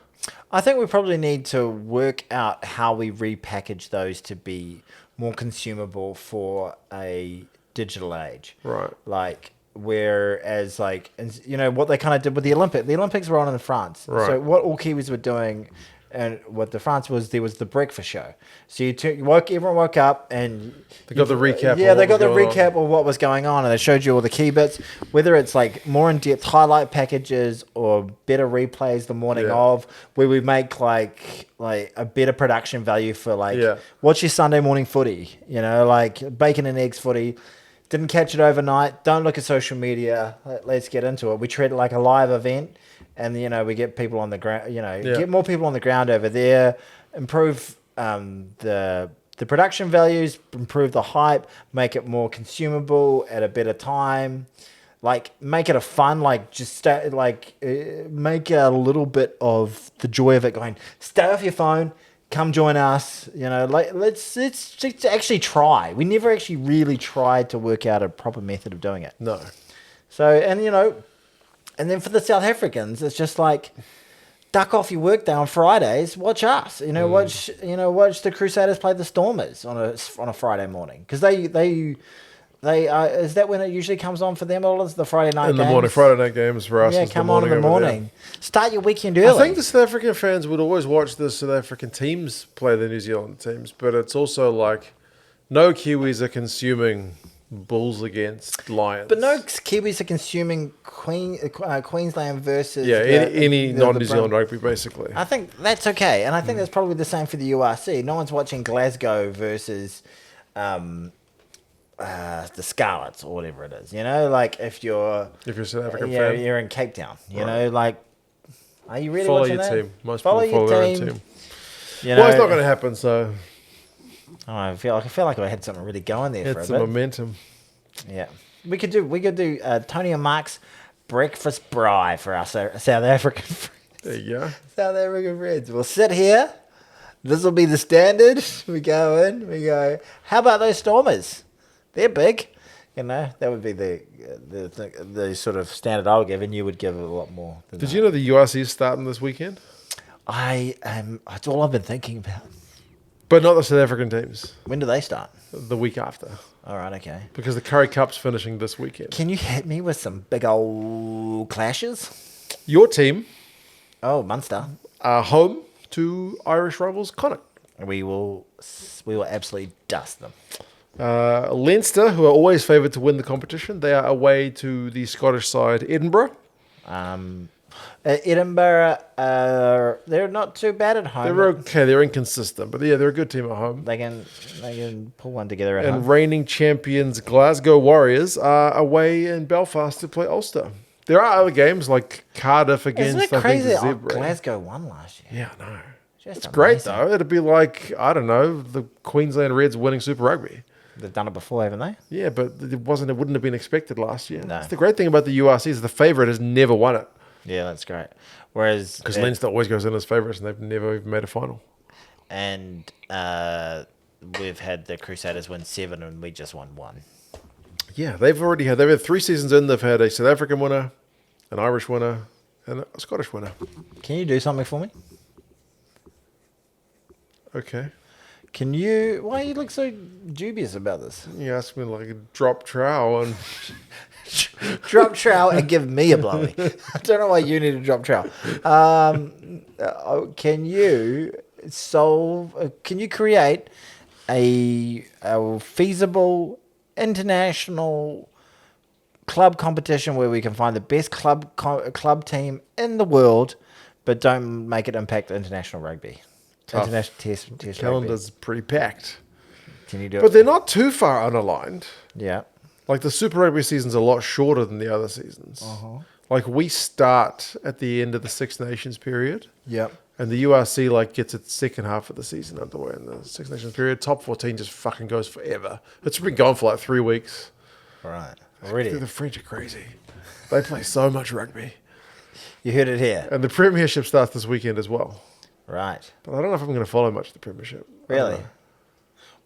I think we probably need to work out how we repackage those to be more consumable for a digital age. Right. Like, whereas, like, you know, what they kind of did with the Olympics. The Olympics were on in France. Right. So what all Kiwis were doing, and what the France was, there was the breakfast show. So everyone woke up and... They got the recap. Yeah, they got the going on. recap of what was going on, and they showed you all the key bits, whether it's like more in-depth highlight packages or better replays the morning Yeah. of, where we make like a better production value for like, Yeah. what's your Sunday morning footy? You know, like bacon and eggs footy. Didn't catch it overnight. Don't look at social media. Let's get into it. We treat it like a live event, and you know we get people on the ground. You know, Yeah. get more people on the ground over there. Improve the production values. Improve the hype. Make it more consumable at a better time. Like make it a fun. Like just make a little bit of the joy of it. Going, stay off your phone. Come join us. You know, like let's actually try. We never actually really tried to work out a proper method of doing it. No. So, and you know, and then for the South Africans, it's just like duck off your work day on Fridays. Watch us. You know, watch the Crusaders play the Stormers on a Friday morning, because they is that when it usually comes on for them? All is the Friday night In the games? morning, Friday night games for us. Yeah, is come on in the over there. morning. Start your weekend early. I think the South African fans would always watch the South African teams play the New Zealand teams, but it's also like no Kiwis are consuming Bulls against Lions. But no Kiwis are consuming Queensland versus any the non-New Zealand rugby basically. I think that's okay, and I think that's probably the same for the URC. No one's watching Glasgow versus the Scarlets or whatever it is. You know, like if you're South African fan, you're in Cape Town. You Right. know, like are you really follow watching your that? team. Most Follow people follow your their own team. team. You know, Well, it's not going to happen, so I feel like I had something really going there for a it's bit. the momentum. Yeah, we could do Tony and Mark's breakfast braai for our South African friends. There you go. South African friends. We'll sit here. This will be the standard. We go in. We go. How about those Stormers? They're big. You know, that would be the sort of standard I would give, and you would give a lot more. Did you know the URC is starting this weekend? That's all I've been thinking about. But not the South African teams. When do they start? The week after. All right, okay. Because the Curry Cup's finishing this weekend. Can you hit me with some big old clashes? Your team Oh, Munster. are home to Irish rivals Connacht. We will absolutely dust them. Leinster, who are always favoured to win the competition, they are away to the Scottish side Edinburgh. Edinburgh, they're not too bad at home. They're okay. They're inconsistent, but yeah, they're a good team at home. They can pull one together at And home. reigning champions Glasgow Warriors are away in Belfast to play Ulster. There are other games like Cardiff against Isn't it I think crazy? Oh, Zebra. Glasgow won last year. Yeah, I know. Just It's great amazing. though. It'd be like, I don't know, the Queensland Reds winning Super Rugby. They've done it before, haven't they? Yeah, but it wouldn't have been expected last year. No. That's the great thing about the URC is the favourite has never won it. Yeah, that's great. Whereas Because Leinster always goes in as favourites and they've never even made a final. and we've had the Crusaders win 7 and we just won 1. Yeah, they've had 3 seasons in. They've had a South African winner, an Irish winner, and a Scottish winner. Can you do something for me? Okay. Can you? Why you look so dubious about this? You asked me like a drop trowel and Drop trowel and give me a blowy. I don't know why you need a drop trowel. Can you Can you create a feasible international club competition where we can find the best club team in the world, but don't make it impact international rugby? Tough. International test calendar's pretty packed. Can you do it? But they're not too far unaligned. Yeah. Like the Super Rugby season's a lot shorter than the other seasons. Like we start at the end of the Six Nations period. Yep. And the URC like gets its second half of the season underway in the Six Nations period. Top 14 just fucking goes forever. It's been going for like 3 weeks. Right. Already. The French are crazy. They play so much rugby. You heard it here. And the Premiership starts this weekend as well. Right. But I don't know if I'm going to follow much of the Premiership. Really?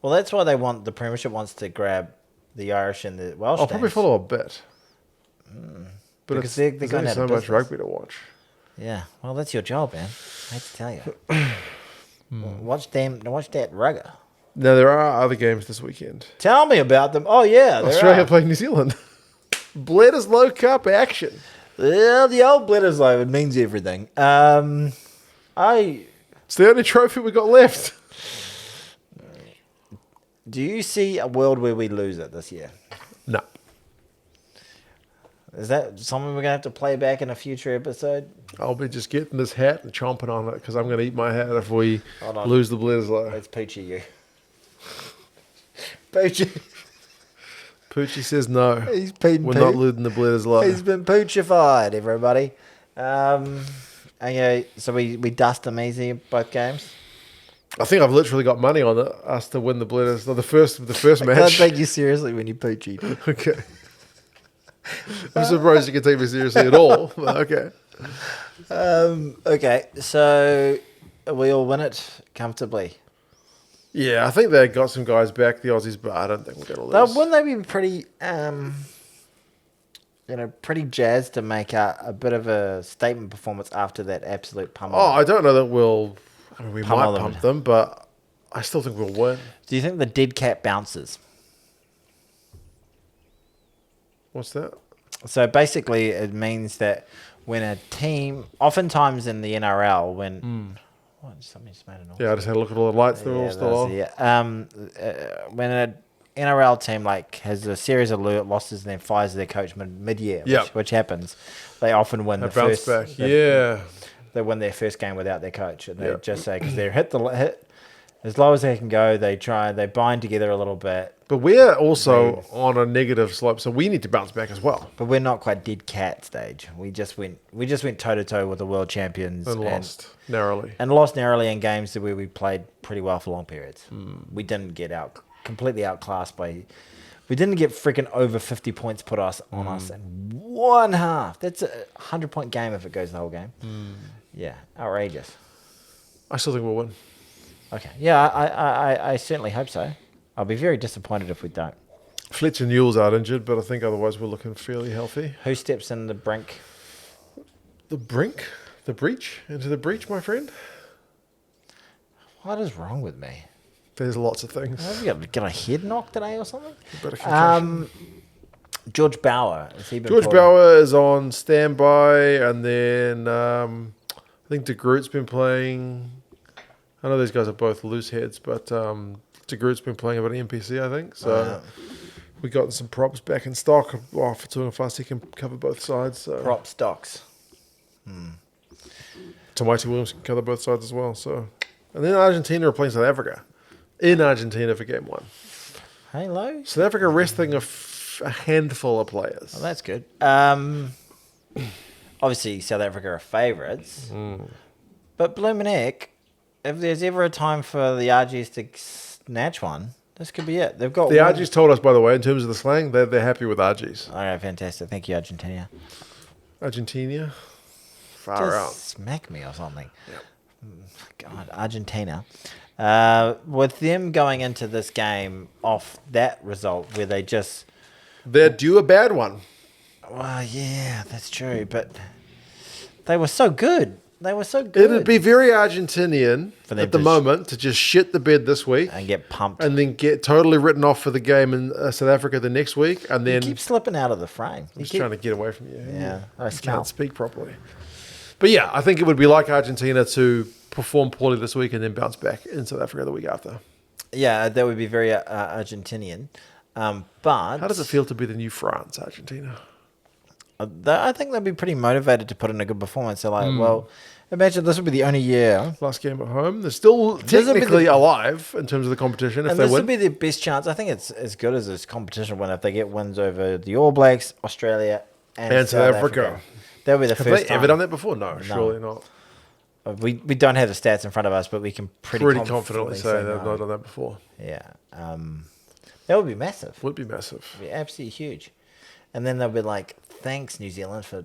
Well, that's why the Premiership wants to grab the Irish and the Welsh. I'll probably teams. follow a bit. But Because they're there's going only out so of much business. rugby to watch. Yeah. Well, that's your job, man. I hate to tell you. Watch that rugger. Now, there are other games this weekend. Tell me about them. Oh, yeah. there Australia are. playing New Zealand. Bledisloe Cup action. Well, the old Bledisloe, it means everything. It's the only trophy we got left. Do you see a world where we lose it this year? No. Is that something we're going to have to play back in a future episode? I'll be just getting this hat and chomping on it because I'm going to eat my hat if we Hold on. lose the Bledisloe. Let's Poochie you. Poochie. Poochie says no. He's been We're not losing the Bledisloe. He's been poochified, everybody. Okay, so we dust them easy both games. I think I've literally got money on us to win the Bledisloe. The first I match. can't take you seriously when you poochie. Okay. I'm surprised you can take me seriously at all. But okay. Okay, so we all win it comfortably. Yeah, I think they got some guys back, the Aussies, but I don't think we're going to lose. Wouldn't they be pretty, pretty jazzed to make a bit of a statement performance after that absolute pummel? Oh, I don't know that we'll... I mean, we Pummel might them. pump them, but I still think we'll win. Do you think the dead cat bounces? What's that? So basically, it means that when a team, oftentimes in the NRL, when what, somebody just made a noise. Yeah, I just had a look at all the lights. They're all still on. Yeah. When an NRL team like has a series of losses and then fires their coach mid-year, which happens, they often win They the bounce first. back. Yeah. They win their first game without their coach, and they just say because they're hit as low as they can go. They bind together a little bit. But we're also on a negative slope, so we need to bounce back as well. But we're not quite dead cat stage. We just went toe to toe with the world champions And lost narrowly. And lost narrowly in games where we played pretty well for long periods. We didn't get completely outclassed by. We didn't get freaking over 50 points put on us in one half. That's a 100-point game if it goes the whole game. Yeah, outrageous. I still think we'll win. Okay, yeah, I certainly hope so. I'll be very disappointed if we don't. Fletcher Newell's out injured, but I think otherwise we're looking fairly healthy. Who steps in the brink? The brink? The breach? Into the breach, my friend? What is wrong with me? There's lots of things. Have you got a head knock today or something? A bit of concussion. George Bauer. Has he been George pulled? Bauer is on standby, and then I think De Groot's been playing. I know these guys are both loose heads, but De Groot's been playing about NPC, I think. So we got some props back in stock. For Tuangafasi, he can cover both sides. So. Prop stocks. Tomaiti Williams can cover both sides as well. So, and then Argentina are playing South Africa in Argentina for game 1. Hello. South Africa resting a handful of players. Well, that's good. Obviously, South Africa are favourites. But Bloomin' Heck, if there's ever a time for the RGs to snatch one, this could be it. They've got The RGs told us, by the way, in terms of the slang, they're happy with RGs. All right, fantastic. Thank you, Argentina. Argentina? Far Just out. smack me or something. God, Argentina. With them going into this game off that result where they just They're due a bad one. Well, yeah, that's true. But they were so good. They were so good. It'd be very Argentinian at the moment to just shit the bed this week and get pumped, and then get totally written off for the game in South Africa the next week, and then you keep slipping out of the frame. I'm just trying to get away from you. Yeah, I can't speak properly. But yeah, I think it would be like Argentina to perform poorly this week and then bounce back in South Africa the week after. Yeah, that would be very Argentinian. But how does it feel to be the new France, Argentina? I think they'd be pretty motivated to put in a good performance. They're like, well, imagine this would be the only year. Last game at home. They're still technically alive in terms of the competition if they win. This would be their best chance. I think it's as good as this competition win if they get wins over the All Blacks, Australia, and South Africa. That would be the first time. Have they ever done that before? No, surely not. We don't have the stats in front of us, but we can pretty confidently say they've not done that before. Yeah. That would be massive. Would be massive. Would be absolutely huge. And then they'll be like, thanks, New Zealand, for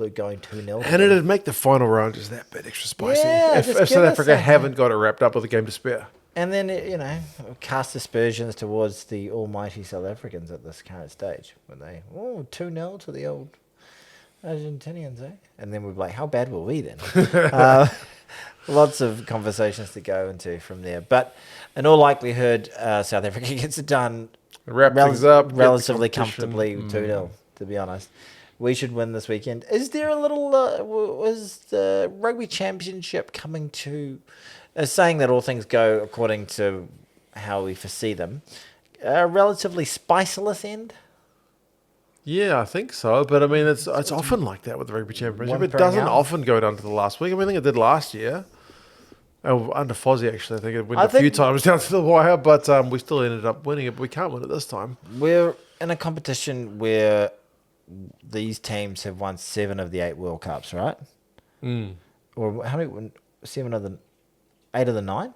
going 2-0. And it'd make the final round just that bit extra spicy. Yeah, if South Africa haven't got it wrapped up with a game to spare. And then, cast aspersions towards the almighty South Africans at this current stage. When they, 2-0 to the old Argentinians, eh? And then we'd be like, how bad were we then? Lots of conversations to go into from there. But in all likelihood, South Africa gets it done. Wrap things up relatively comfortably 2-0, to be honest. We should win this weekend. Is there a little... was the Rugby Championship coming to... saying that all things go according to how we foresee them, a relatively spiceless end? Yeah, I think so. But, I mean, it's often like that with the Rugby Championship. It doesn't often go down to the last week. I mean, I think it did last year. Under Fozzie, actually. I think it went a few times down to the wire, but we still ended up winning it. But we can't win it this time. We're in a competition where these teams have won 7 of the 8 World Cups, right? Or how many? 8 of the 9?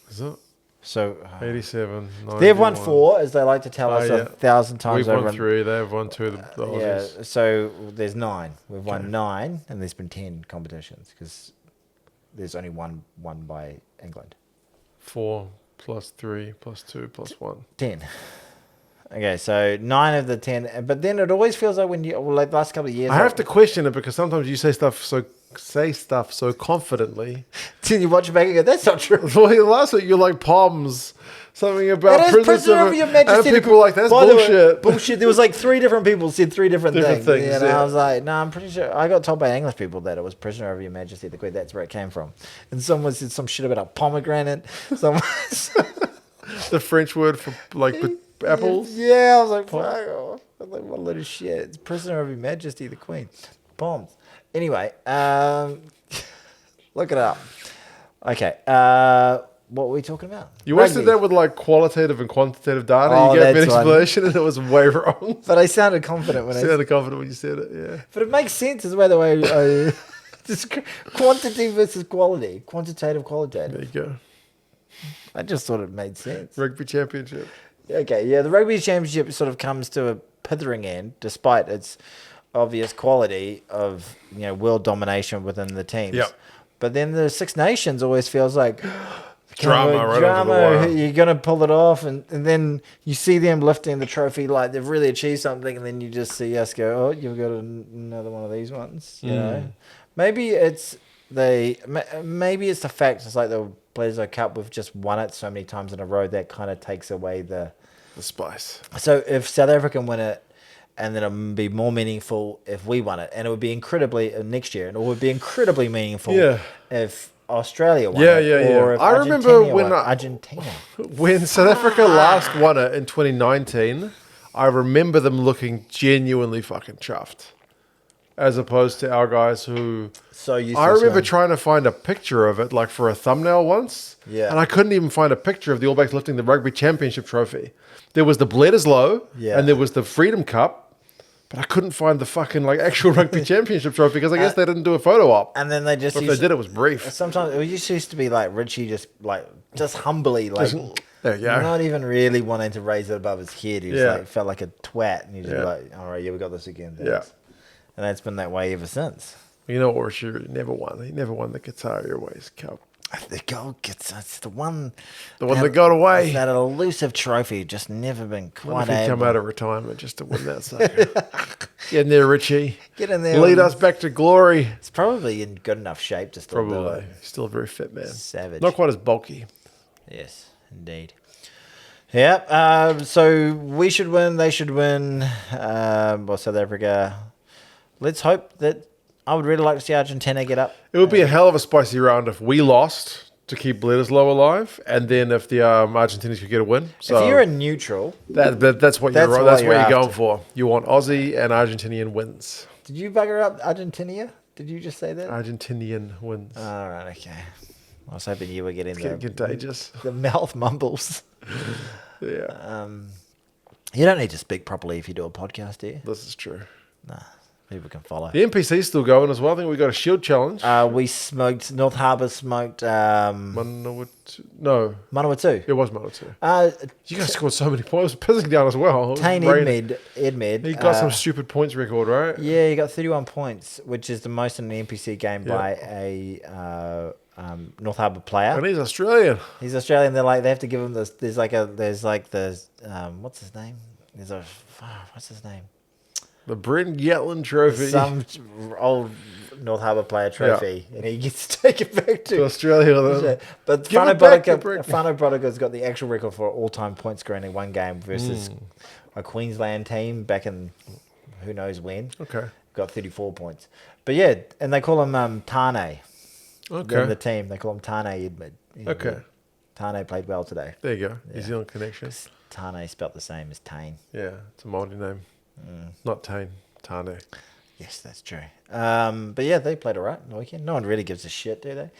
Is it? So 87, 91. They've won 4, as they like to tell us 1,000 times We've over. won 3, they've won 2 of the Aussies. Yeah, so there's 9. We've won 9, and there's been 10 competitions, because there's only one won by England. 4 plus 3 plus 2 plus 1. 10. Okay, so 9 of the 10. But then it always feels like when you, like the last couple of years... I have to question it, because sometimes you say stuff so confidently. Then you watch it back and go, that's not true. Well, last week you're like Poms. Something about prisoner of your majesty. And people were like, that's bullshit. Bullshit. There was like 3 different people said 3 different things. Yeah. And I was like, no, I'm pretty sure. I got told by English people that it was prisoner of your majesty, the Queen. That's where it came from. And someone said some shit about a pomegranate. Someone the French word for like apples. Yeah, I was like, fuck off. I was like, what a load of shit. It's prisoner of your majesty, the Queen. Poms. Anyway, look it up. Okay. What were we talking about? You wasted that with like qualitative and quantitative data. You gave me an explanation and it was way wrong. But I sounded confident when you said it, yeah. But it makes sense as well the way I... Just quantity versus quality. Quantitative, qualitative. There you go. I just thought it made sense. Rugby Championship. Okay, yeah. The Rugby Championship sort of comes to a pithering end despite its obvious quality of world domination within the teams. Yep. But then the Six Nations always feels like... drama. You're going to pull it off, and then you see them lifting the trophy like they've really achieved something, and then you just see us go, oh, you've got another one of these ones. You know, maybe it's the fact it's like the Bledisloe Cup. We've just won it so many times in a row that kind of takes away the spice. So if South Africa win it, and then it would be more meaningful if we won it, and it would be incredibly next year, and it would be incredibly meaningful if Australia won it. Or if I remember when Argentina. When South Africa last won it in 2019, I remember them looking genuinely fucking chuffed. As opposed to our guys who... I remember trying to find a picture of it, like for a thumbnail once. Yeah. And I couldn't even find a picture of the All Blacks lifting the Rugby Championship trophy. There was the Bledisloe, and there was the Freedom Cup. But I couldn't find the fucking actual Rugby Championship trophy because I guess they didn't do a photo op. And then they just... If they did, it was brief. Sometimes it used to be like Richie just humbly, there you go. Not even really wanting to raise it above his head. He just felt like a twat. And he's just like, all right, we got this again. Thanks. Yeah. And that's been that way ever since. You know what, Richie never won? He never won the Qatar Airways Cup. The gold gets it's the one. The one that got away. That elusive trophy, just never been quite If he able. come out of retirement just to win that sucker. Get in there, Richie. Get in there. Lead us back to glory. It's probably in good enough shape to still do Probably. it. Still a very fit man. Savage. Not quite as bulky. Yes, indeed. Yeah. So we should win. They should win. Well, South Africa. Let's hope that. I would really like to see Argentina get up. It would be a hell of a spicy round if we lost to keep Bledisloe alive, and then if the Argentinians could get a win. So if you're a neutral, that's what that's you're. what That's you're what you're going after. for. You want Aussie and Argentinian wins. did you bugger up Argentina? Did you just say that? Argentinian wins. All right, okay. I was hoping you were getting Getting contagious. the mouth mumbles. Yeah, You don't need to speak properly if you do a podcast, do you? this is true. Nah, people can follow. The NPC's still going as well. I think we got a shield challenge. We smoked, North Harbour smoked Manawatu. No, Manawatu. it was Manawatu. You guys scored so many points. It was pissing down as well. It was Tane raining. Edmed. He got some stupid points record, right? Yeah, he got 31 points, which is the most in an NPC game by a North Harbour player. And he's Australian. He's Australian. They have to give him this. There's what's his name? What's his name? The Brent Gatland Trophy. Some old North Harbour player trophy, and he gets to take it back to to Australia. Then. But Give it back to Fano Botica's got the actual record for all-time point scoring in one game versus a Queensland team back in who knows when. Okay. Got 34 points. But yeah, and they call him Tane. Okay. The team, they call him Tane Edmed. Okay. Tane played well today. There you go. Yeah. New Zealand connection. Tane spelt the same as Tane. Yeah, it's a Māori name. Not Tane. Tane. Yes, that's true. But yeah, they played all right on the weekend. No one really gives a shit, do they?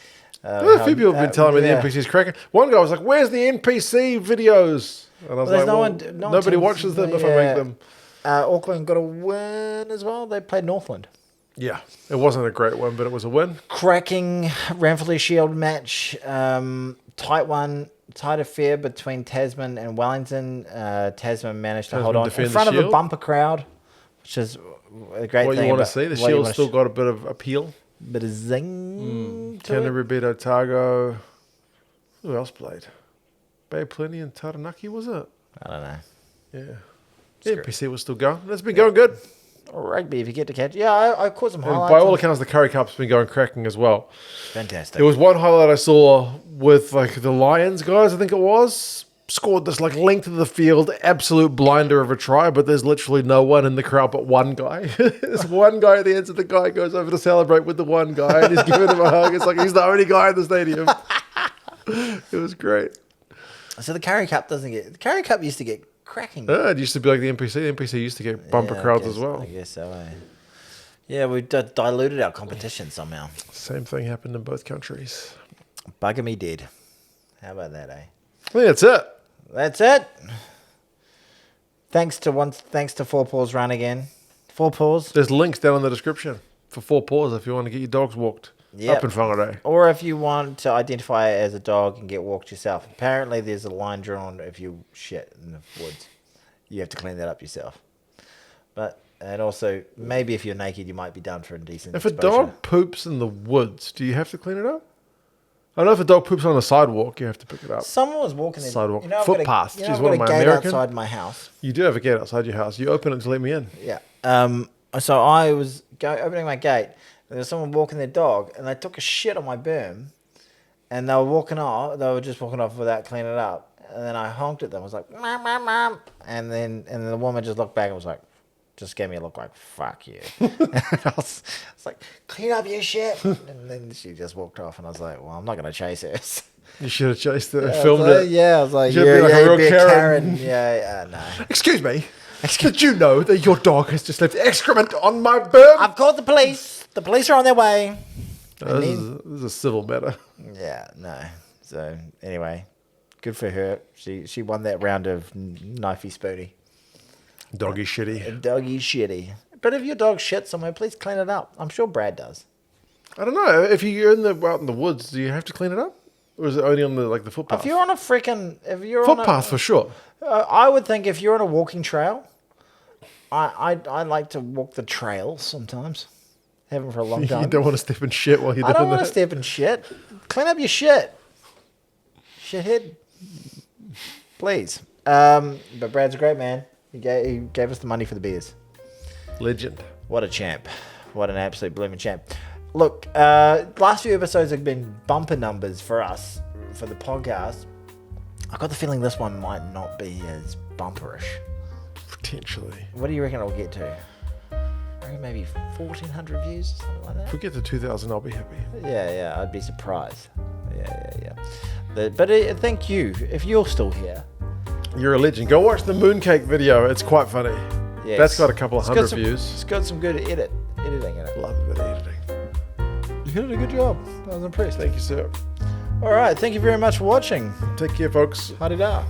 A few people have been telling me the NPC's cracking. One guy was like, "Where's the NPC videos?" And I was like, "Nobody watches them if I make them." Auckland got a win as well. They played Northland. Yeah, it wasn't a great one, but it was a win. Cracking Ranfurly Shield match. Tight affair between Tasman and Wellington. Tasman managed to hold on in front of a bumper crowd, which is a great what thing. You want to see? The Shield's still got a bit of appeal. Bit of zing. Canterbury beat Otago. Who else played? Bay Plenty and Taranaki, was it? I don't know. Yeah. The NPC was still going. It's been going good. Rugby, if you get to catch. Yeah, I caught some highlights. By all accounts, the Curry Cup's been going cracking as well. Fantastic. There was one highlight I saw with like the Lions guys, I think it was. Scored this like length of the field, absolute blinder of a try, but there's literally no one in the crowd but one guy. There's one guy at the end, so the guy goes over to celebrate with the one guy and he's giving him a hug. It's like he's the only guy in the stadium. It was great. So the Curry Cup the Curry Cup used to get cracking. It used to be like the NPC. The NPC used to get bumper crowds as well. I guess so. Yeah, we diluted our competition somehow. Same thing happened in both countries. Bugger me dead. How about that, eh? I think that's it. That's it. Thanks to Four Paws Run again. Four Paws. There's links down in the description for 4 Paws if you want to get your dogs walked up in Whangarei. Or if you want to identify it as a dog and get walked yourself. Apparently there's a line drawn if you shit in the woods. You have to clean that up yourself. And also, maybe if you're naked, you might be done for indecent If a exposure. dog poops in the woods, do you have to clean it up? I know if a dog poops on a sidewalk, you have to pick it up. Someone was walking in. Sidewalk. I've Footpath. got She's I've one got of a my gate American. outside my house. You do have a gate outside your house. You open it to let me in. Yeah. So I was opening my gate, and there was someone walking their dog, and they took a shit on my berm, and they were walking off. They were just walking off without cleaning it up, and then I honked at them. I was like, "Mom, mom, mom," and then the woman just looked back and was like, just gave me a look like, "Fuck you." And I was like, "Clean up your shit," and then she just walked off, and I was like, "Well, I'm not gonna chase her." You should have chased it and filmed it. it. Yeah, I was like, You should be like a real be Karen. Yeah, no. Excuse me. Did you know that your dog has just left excrement on my berm? I've called the police. The police are on their way. This is a civil matter. Yeah, no. So anyway, good for her. She won that round of knifey spoony. Doggy shitty. Doggy shitty. But if your dog shits somewhere, please clean it up. I'm sure Brad does. I don't know. If you're out in the woods, do you have to clean it up? Or is it only on the footpath? If you're on a footpath for sure. I would think if you're on a walking trail, I like to walk the trails sometimes. Haven't for a long time. You don't want to step in shit while you're doing that. I don't want to step in shit. Clean up your shit. Shithead. Please. But Brad's a great man. He gave us the money for the beers. Legend. What a champ. What an absolute blooming champ. Look, last few episodes have been bumper numbers for us, for the podcast. I got the feeling this one might not be as bumperish. Potentially. What do you reckon it'll get to? I reckon maybe 1,400 views or something like that. If we get to 2,000, I'll be happy. Yeah, I'd be surprised. Yeah. But thank you. If you're still here. You're a legend. Go watch the mooncake video. It's quite funny. Yes. That's got a couple of hundred views. It's got some good editing in it. Love a bit of editing. You did a good job. I was impressed. Thank you, sir. All right. Thank you very much for watching. Take care, folks. Hari da.